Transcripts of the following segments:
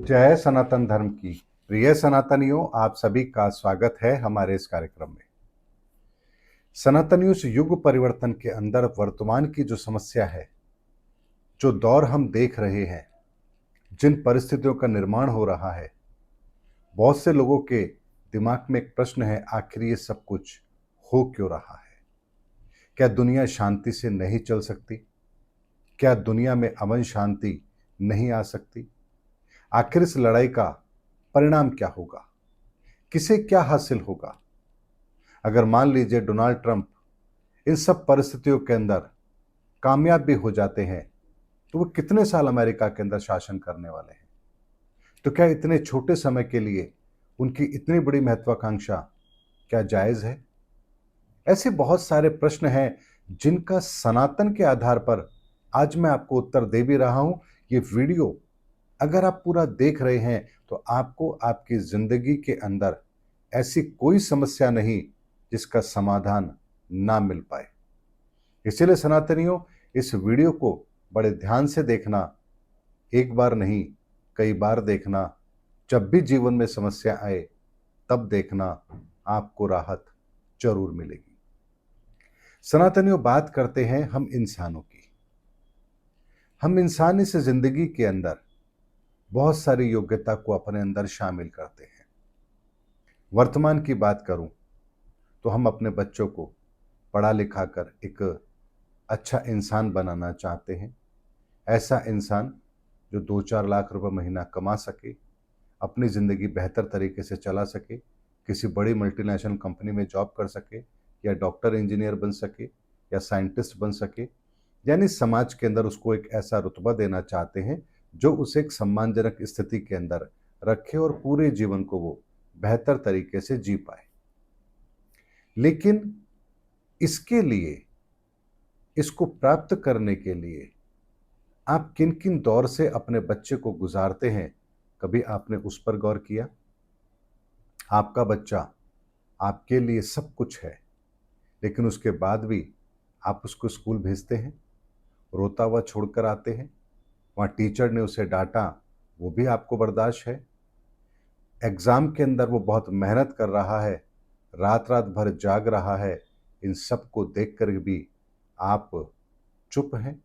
जय सनातन धर्म की। प्रिय सनातनियों, आप सभी का स्वागत है हमारे इस कार्यक्रम में। सनातनियों, इस युग परिवर्तन के अंदर वर्तमान की जो समस्या है, जो दौर हम देख रहे हैं, जिन परिस्थितियों का निर्माण हो रहा है, बहुत से लोगों के दिमाग में एक प्रश्न है, आखिर ये सब कुछ हो क्यों रहा है? क्या दुनिया शांति से नहीं चल सकती? क्या दुनिया में अमन शांति नहीं आ सकती? आखिर इस लड़ाई का परिणाम क्या होगा? किसे क्या हासिल होगा? अगर मान लीजिए डोनाल्ड ट्रंप इन सब परिस्थितियों के अंदर कामयाब भी हो जाते हैं, तो वो कितने साल अमेरिका के अंदर शासन करने वाले हैं? तो क्या इतने छोटे समय के लिए उनकी इतनी बड़ी महत्वाकांक्षा क्या जायज है? ऐसे बहुत सारे प्रश्न हैं जिनका सनातन के आधार पर आज मैं आपको उत्तर दे भी रहा हूं। ये वीडियो अगर आप पूरा देख रहे हैं तो आपको आपकी जिंदगी के अंदर ऐसी कोई समस्या नहीं जिसका समाधान ना मिल पाए। इसलिए सनातनियों, इस वीडियो को बड़े ध्यान से देखना, एक बार नहीं कई बार देखना। जब भी जीवन में समस्या आए तब देखना, आपको राहत जरूर मिलेगी। सनातनियों, बात करते हैं हम इंसानों की। हम इंसान इस जिंदगी के अंदर बहुत सारी योग्यता को अपने अंदर शामिल करते हैं। वर्तमान की बात करूं तो हम अपने बच्चों को पढ़ा लिखा कर एक अच्छा इंसान बनाना चाहते हैं। ऐसा इंसान जो 2-4 लाख रुपए महीना कमा सके, अपनी ज़िंदगी बेहतर तरीके से चला सके, किसी बड़ी मल्टीनेशनल कंपनी में जॉब कर सके, या डॉक्टर इंजीनियर बन सके, या साइंटिस्ट बन सके। यानी समाज के अंदर उसको एक ऐसा रुतबा देना चाहते हैं जो उसे एक सम्मानजनक स्थिति के अंदर रखे और पूरे जीवन को वो बेहतर तरीके से जी पाए। लेकिन इसके लिए, इसको प्राप्त करने के लिए आप किन किन दौर से अपने बच्चे को गुजारते हैं, कभी आपने उस पर गौर किया? आपका बच्चा आपके लिए सब कुछ है, लेकिन उसके बाद भी आप उसको स्कूल भेजते हैं, रोता हुआ छोड़कर आते हैं, वहाँ टीचर ने उसे डांटा, वो भी आपको बर्दाश्त है। एग्ज़ाम के अंदर वो बहुत मेहनत कर रहा है, रात रात भर जाग रहा है, इन सब को देख कर भी आप चुप हैं,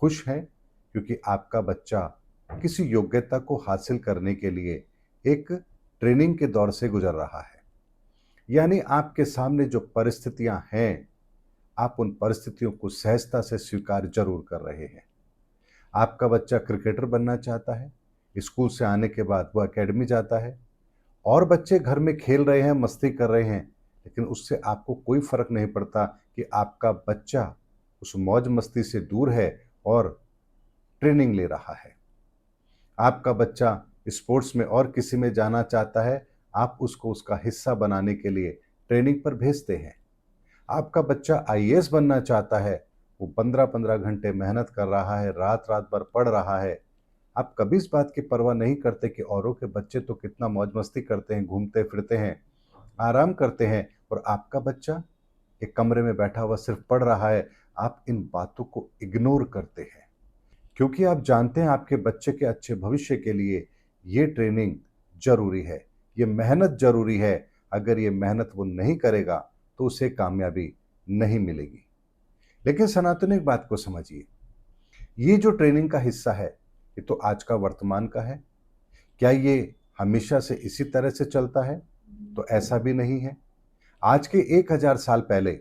खुश हैं, क्योंकि आपका बच्चा किसी योग्यता को हासिल करने के लिए एक ट्रेनिंग के दौर से गुजर रहा है। यानी आपके सामने जो परिस्थितियां हैं, आप उन परिस्थितियों को सहजता से स्वीकार जरूर कर रहे हैं। आपका बच्चा क्रिकेटर बनना चाहता है, स्कूल से आने के बाद वो एकेडमी जाता है, और बच्चे घर में खेल रहे हैं, मस्ती कर रहे हैं, लेकिन उससे आपको कोई फर्क नहीं पड़ता कि आपका बच्चा उस मौज मस्ती से दूर है और ट्रेनिंग ले रहा है। आपका बच्चा स्पोर्ट्स में और किसी में जाना चाहता है, आप उसको उसका हिस्सा बनाने के लिए ट्रेनिंग पर भेजते हैं। आपका बच्चा आईएएस बनना चाहता है, वो 15-15 घंटे मेहनत कर रहा है, रात रात भर पढ़ रहा है। आप कभी इस बात की परवाह नहीं करते कि औरों के बच्चे तो कितना मौज मस्ती करते हैं, घूमते फिरते हैं, आराम करते हैं, और आपका बच्चा एक कमरे में बैठा हुआ सिर्फ पढ़ रहा है। आप इन बातों को इग्नोर करते हैं, क्योंकि आप जानते हैं आपके बच्चे के अच्छे भविष्य के लिए ये ट्रेनिंग जरूरी है, ये मेहनत जरूरी है। अगर ये मेहनत वो नहीं करेगा तो उसे कामयाबी नहीं मिलेगी। लेकिन सनातन, एक बात को समझिए, ये जो ट्रेनिंग का हिस्सा है, ये तो आज का वर्तमान का है। क्या ये हमेशा से इसी तरह से चलता है? तो ऐसा भी नहीं है। आज के 1000 साल पहले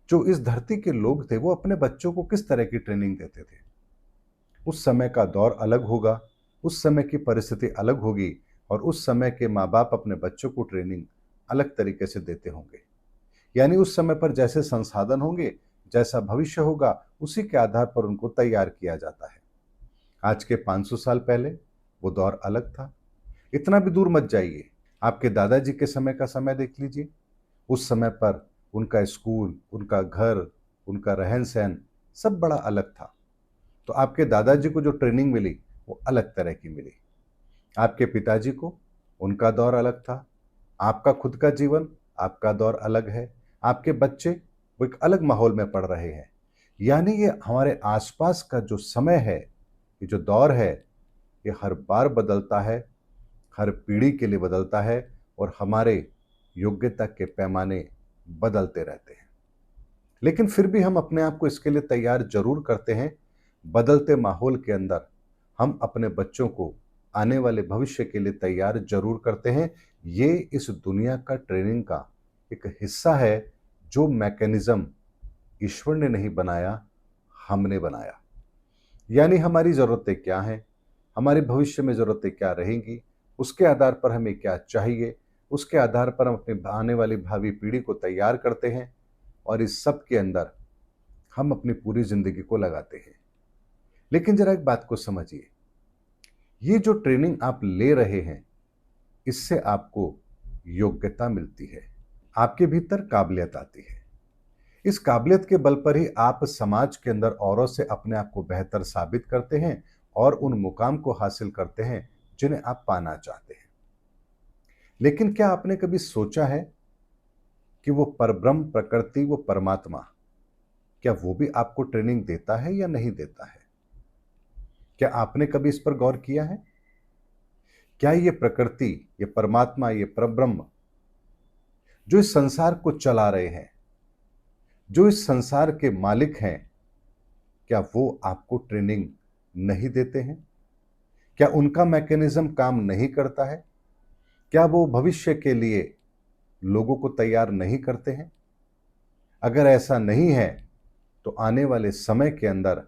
जो इस धरती के लोग थे, वो अपने बच्चों को किस तरह की ट्रेनिंग देते थे? उस समय का दौर अलग होगा, उस समय की परिस्थिति अलग होगी, और उस समय के माँ बाप अपने बच्चों को ट्रेनिंग अलग तरीके से देते होंगे। यानी उस समय पर जैसे संसाधन होंगे, जैसा भविष्य होगा, उसी के आधार पर उनको तैयार किया जाता है। आज के 500 साल पहले वो दौर अलग था। इतना भी दूर मत जाइए, आपके दादाजी के समय का समय देख लीजिए। उस समय पर उनका स्कूल, उनका घर, उनका रहन सहन सब बड़ा अलग था। तो आपके दादाजी को जो ट्रेनिंग मिली वो अलग तरह की मिली। आपके पिताजी को, उनका दौर अलग था। आपका खुद का जीवन, आपका दौर अलग है। आपके बच्चे वो एक अलग माहौल में पढ़ रहे हैं। यानी ये हमारे आसपास का जो समय है, ये जो दौर है, ये हर बार बदलता है, हर पीढ़ी के लिए बदलता है और हमारे योग्यता के पैमाने बदलते रहते हैं। लेकिन फिर भी हम अपने आप को इसके लिए तैयार जरूर करते हैं। बदलते माहौल के अंदर हम अपने बच्चों को आने वाले भविष्य के लिए तैयार जरूर करते हैं। ये इस दुनिया का ट्रेनिंग का एक हिस्सा है, जो मैकेनिज्म ईश्वर ने नहीं बनाया, हमने बनाया। यानी हमारी ज़रूरतें क्या हैं, हमारे भविष्य में ज़रूरतें क्या रहेंगी, उसके आधार पर हमें क्या चाहिए, उसके आधार पर हम अपने आने वाली भावी पीढ़ी को तैयार करते हैं और इस सब के अंदर हम अपनी पूरी ज़िंदगी को लगाते हैं। लेकिन ज़रा एक बात को समझिए, ये जो ट्रेनिंग आप ले रहे हैं, इससे आपको योग्यता मिलती है, आपके भीतर काबिलियत आती है। इस काबिलियत के बल पर ही आप समाज के अंदर औरों से अपने आप को बेहतर साबित करते हैं और उन मुकाम को हासिल करते हैं जिन्हें आप पाना चाहते हैं। लेकिन क्या आपने कभी सोचा है कि वो परब्रह्म, प्रकृति, वो परमात्मा, क्या वो भी आपको ट्रेनिंग देता है या नहीं देता है? क्या आपने कभी इस पर गौर किया है? क्या ये प्रकृति, ये परमात्मा, ये परब्रह्म जो इस संसार को चला रहे हैं, जो इस संसार के मालिक हैं, क्या वो आपको ट्रेनिंग नहीं देते हैं? क्या उनका मैकेनिज्म काम नहीं करता है? क्या वो भविष्य के लिए लोगों को तैयार नहीं करते हैं? अगर ऐसा नहीं है, तो आने वाले समय के अंदर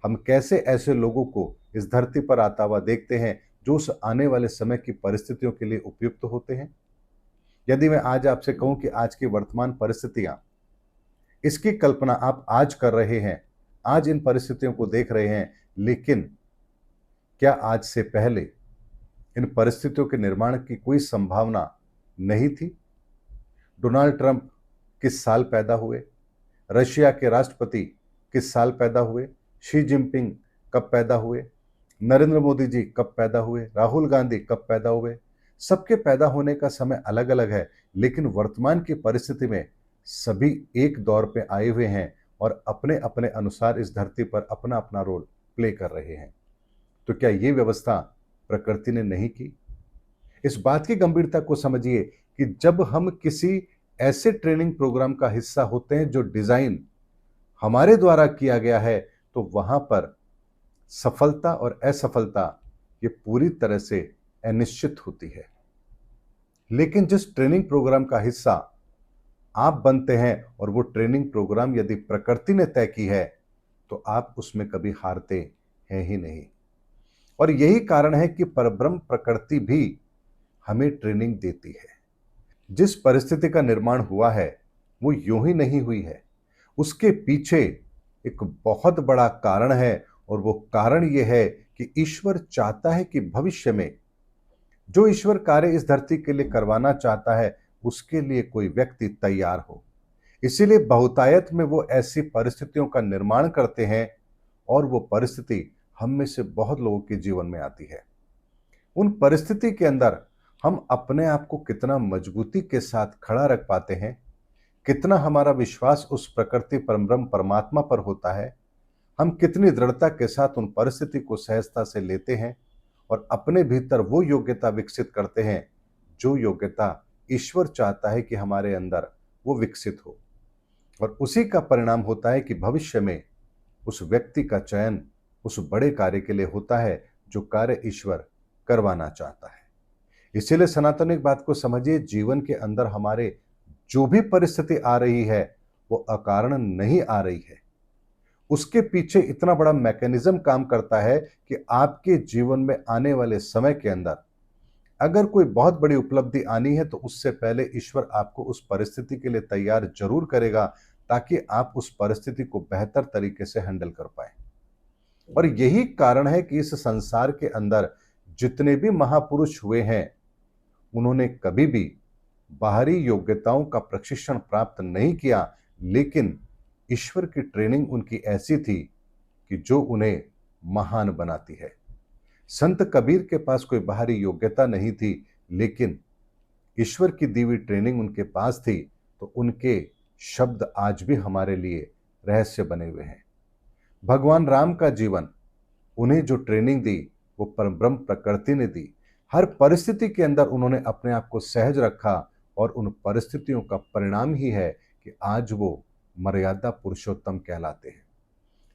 हम कैसे ऐसे लोगों को इस धरती पर आता हुआ देखते हैं जो उस आने वाले समय की परिस्थितियों के लिए उपयुक्त होते हैं? यदि मैं आज आपसे कहूं कि आज की वर्तमान परिस्थितियां, इसकी कल्पना आप आज कर रहे हैं, आज इन परिस्थितियों को देख रहे हैं, लेकिन क्या आज से पहले इन परिस्थितियों के निर्माण की कोई संभावना नहीं थी? डोनाल्ड ट्रंप किस साल पैदा हुए? रशिया के राष्ट्रपति किस साल पैदा हुए? शी जिनपिंग कब पैदा हुए? नरेंद्र मोदी जी कब पैदा हुए? राहुल गांधी कब पैदा हुए? सबके पैदा होने का समय अलग अलग है, लेकिन वर्तमान की परिस्थिति में सभी एक दौर पे आए हुए हैं और अपने अपने अनुसार इस धरती पर अपना अपना रोल प्ले कर रहे हैं। तो क्या ये व्यवस्था प्रकृति ने नहीं की? इस बात की गंभीरता को समझिए कि जब हम किसी ऐसे ट्रेनिंग प्रोग्राम का हिस्सा होते हैं जो डिजाइन हमारे द्वारा किया गया है, तो वहां पर सफलता और असफलता ये पूरी तरह से अनिश्चित होती है। लेकिन जिस ट्रेनिंग प्रोग्राम का हिस्सा आप बनते हैं और वो ट्रेनिंग प्रोग्राम यदि प्रकृति ने तय की है, तो आप उसमें कभी हारते हैं ही नहीं। और यही कारण है कि परब्रह्म प्रकृति भी हमें ट्रेनिंग देती है। जिस परिस्थिति का निर्माण हुआ है, वो यूं ही नहीं हुई है, उसके पीछे एक बहुत बड़ा कारण है और वो कारण ये है कि ईश्वर चाहता है कि भविष्य में जो ईश्वर कार्य इस धरती के लिए करवाना चाहता है, उसके लिए कोई व्यक्ति तैयार हो। इसीलिए बहुतायत में वो ऐसी परिस्थितियों का निर्माण करते हैं और वो परिस्थिति हम में से बहुत लोगों के जीवन में आती है। उन परिस्थिति के अंदर हम अपने आप को कितना मजबूती के साथ खड़ा रख पाते हैं, कितना हमारा विश्वास उस प्रकृति परब्रह्म परमात्मा पर होता है, हम कितनी दृढ़ता के साथ उन परिस्थिति को सहजता से लेते हैं और अपने भीतर वो योग्यता विकसित करते हैं जो योग्यता ईश्वर चाहता है कि हमारे अंदर वो विकसित हो। और उसी का परिणाम होता है कि भविष्य में उस व्यक्ति का चयन उस बड़े कार्य के लिए होता है जो कार्य ईश्वर करवाना चाहता है। इसीलिए सनातन एक बात को समझिए, जीवन के अंदर हमारे जो भी परिस्थिति आ रही है वो अकारण नहीं आ रही है। उसके पीछे इतना बड़ा मैकेनिज्म काम करता है कि आपके जीवन में आने वाले समय के अंदर अगर कोई बहुत बड़ी उपलब्धि आनी है, तो उससे पहले ईश्वर आपको उस परिस्थिति के लिए तैयार जरूर करेगा, ताकि आप उस परिस्थिति को बेहतर तरीके से हैंडल कर पाए। और यही कारण है कि इस संसार के अंदर जितने भी महापुरुष हुए हैं, उन्होंने कभी भी बाहरी योग्यताओं का प्रशिक्षण प्राप्त नहीं किया, लेकिन ईश्वर की ट्रेनिंग उनकी ऐसी थी कि जो उन्हें महान बनाती है। संत कबीर के पास कोई बाहरी योग्यता नहीं थी, लेकिन ईश्वर की दी हुई ट्रेनिंग उनके पास थी, तो उनके शब्द आज भी हमारे लिए रहस्य बने हुए हैं। भगवान राम का जीवन, उन्हें जो ट्रेनिंग दी, वो परब्रह्म प्रकृति ने दी। हर परिस्थिति के अंदर उन्होंने अपने आप को सहज रखा और उन परिस्थितियों का परिणाम ही है कि आज वो मर्यादा पुरुषोत्तम कहलाते हैं।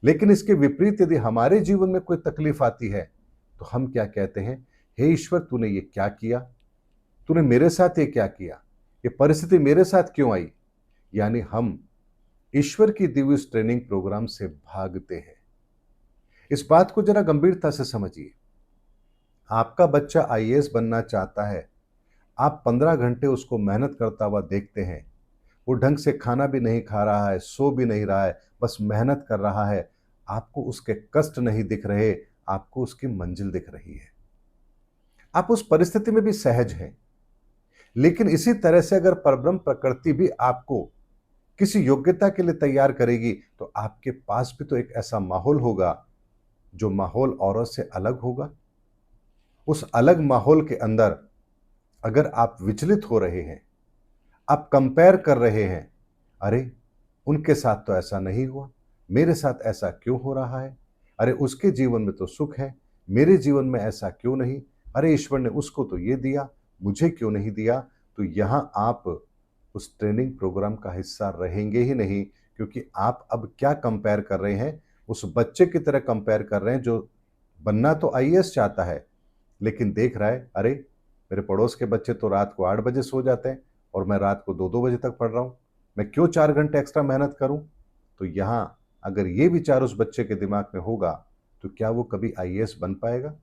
लेकिन इसके विपरीत यदि हमारे जीवन में कोई तकलीफ आती है तो हम क्या कहते हैं, हे ईश्वर तूने ये क्या किया, तूने मेरे साथ ये क्या किया, ये परिस्थिति मेरे साथ क्यों आई। यानी हम ईश्वर की दी हुई इस ट्रेनिंग प्रोग्राम से भागते हैं। इस बात को जरा गंभीरता से समझिए। आपका बच्चा आईएएस बनना चाहता है, आप 15 घंटे उसको मेहनत करता हुआ देखते हैं। वो ढंग से खाना भी नहीं खा रहा है, सो भी नहीं रहा है, बस मेहनत कर रहा है। आपको उसके कष्ट नहीं दिख रहे, आपको उसकी मंजिल दिख रही है। आप उस परिस्थिति में भी सहज हैं। लेकिन इसी तरह से अगर परब्रह्म प्रकृति भी आपको किसी योग्यता के लिए तैयार करेगी तो आपके पास भी तो एक ऐसा माहौल होगा जो माहौल औरों से अलग होगा। उस अलग माहौल के अंदर अगर आप विचलित हो रहे हैं, आप कंपेयर कर रहे हैं, अरे उनके साथ तो ऐसा नहीं हुआ, मेरे साथ ऐसा क्यों हो रहा है, अरे उसके जीवन में तो सुख है, मेरे जीवन में ऐसा क्यों नहीं, अरे ईश्वर ने उसको तो ये दिया, मुझे क्यों नहीं दिया। तो यहां आप उस ट्रेनिंग प्रोग्राम का हिस्सा रहेंगे ही नहीं, क्योंकि आप अब क्या कंपेयर कर रहे हैं, उस बच्चे की तरह कंपेयर कर रहे हैं जो बनना तो आईएएस चाहता है, लेकिन देख रहा है, अरे मेरे पड़ोस के बच्चे तो रात को 8 बजे सो जाते हैं और मैं रात को 2-2 बजे तक पढ़ रहा हूं, मैं क्यों 4 घंटे एक्स्ट्रा मेहनत करूं। तो यहां अगर ये विचार उस बच्चे के दिमाग में होगा तो क्या वो कभी आईएएस बन पाएगा।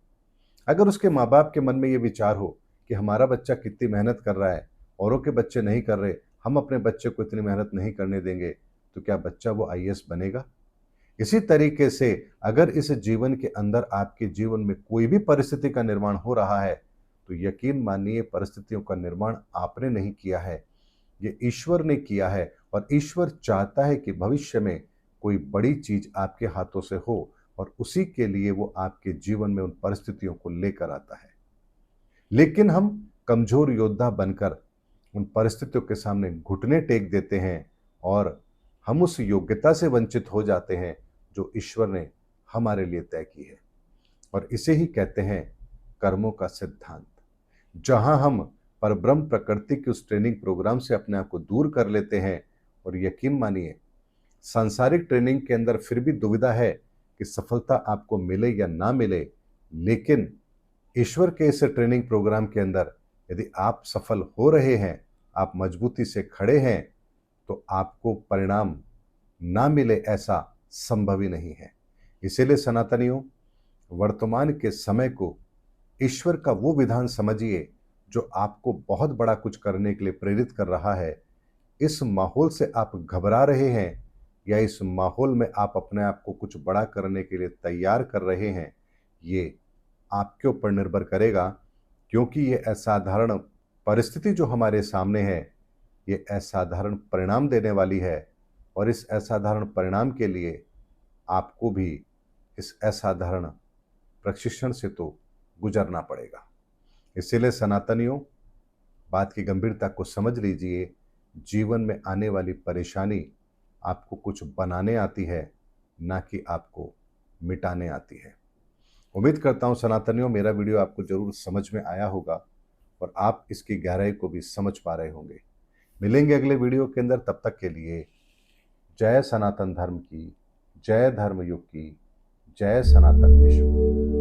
अगर उसके माँ बाप के मन में ये विचार हो कि हमारा बच्चा कितनी मेहनत कर रहा है, औरों के बच्चे नहीं कर रहे, हम अपने बच्चे को इतनी मेहनत नहीं करने देंगे, तो क्या बच्चा वो आईएएस बनेगा। इसी तरीके से अगर इस जीवन के अंदर आपके जीवन में कोई भी परिस्थिति का निर्माण हो रहा है तो यकीन मानिए परिस्थितियों का निर्माण आपने नहीं किया है, ये ईश्वर ने किया है। और ईश्वर चाहता है कि भविष्य में कोई बड़ी चीज आपके हाथों से हो और उसी के लिए वो आपके जीवन में उन परिस्थितियों को लेकर आता है। लेकिन हम कमजोर योद्धा बनकर उन परिस्थितियों के सामने घुटने टेक देते हैं और हम उस योग्यता से वंचित हो जाते हैं जो ईश्वर ने हमारे लिए तय की है। और इसे ही कहते हैं कर्मों का सिद्धांत। जहां हम परब्रह्म प्रकृति के उस ट्रेनिंग प्रोग्राम से अपने आप को दूर कर लेते हैं और यकीन मानिए सांसारिक ट्रेनिंग के अंदर फिर भी दुविधा है कि सफलता आपको मिले या ना मिले, लेकिन ईश्वर के इस ट्रेनिंग प्रोग्राम के अंदर यदि आप सफल हो रहे हैं, आप मजबूती से खड़े हैं, तो आपको परिणाम ना मिले ऐसा संभव ही नहीं है। इसीलिए सनातनियों, वर्तमान के समय को ईश्वर का वो विधान समझिए जो आपको बहुत बड़ा कुछ करने के लिए प्रेरित कर रहा है। इस माहौल से आप घबरा रहे हैं या इस माहौल में आप अपने आप को कुछ बड़ा करने के लिए तैयार कर रहे हैं, ये आपके ऊपर निर्भर करेगा। क्योंकि ये असाधारण परिस्थिति जो हमारे सामने है, ये असाधारण परिणाम देने वाली है और इस असाधारण परिणाम के लिए आपको भी इस असाधारण प्रशिक्षण से तो गुजरना पड़ेगा। इसीलिए सनातनियों, बात की गंभीरता को समझ लीजिए। जीवन में आने वाली परेशानी आपको कुछ बनाने आती है, ना कि आपको मिटाने आती है। उम्मीद करता हूं सनातनियों, मेरा वीडियो आपको जरूर समझ में आया होगा और आप इसकी गहराई को भी समझ पा रहे होंगे। मिलेंगे अगले वीडियो के अंदर, तब तक के लिए जय सनातन धर्म की, जय धर्म युग की, जय सनातन विश्व।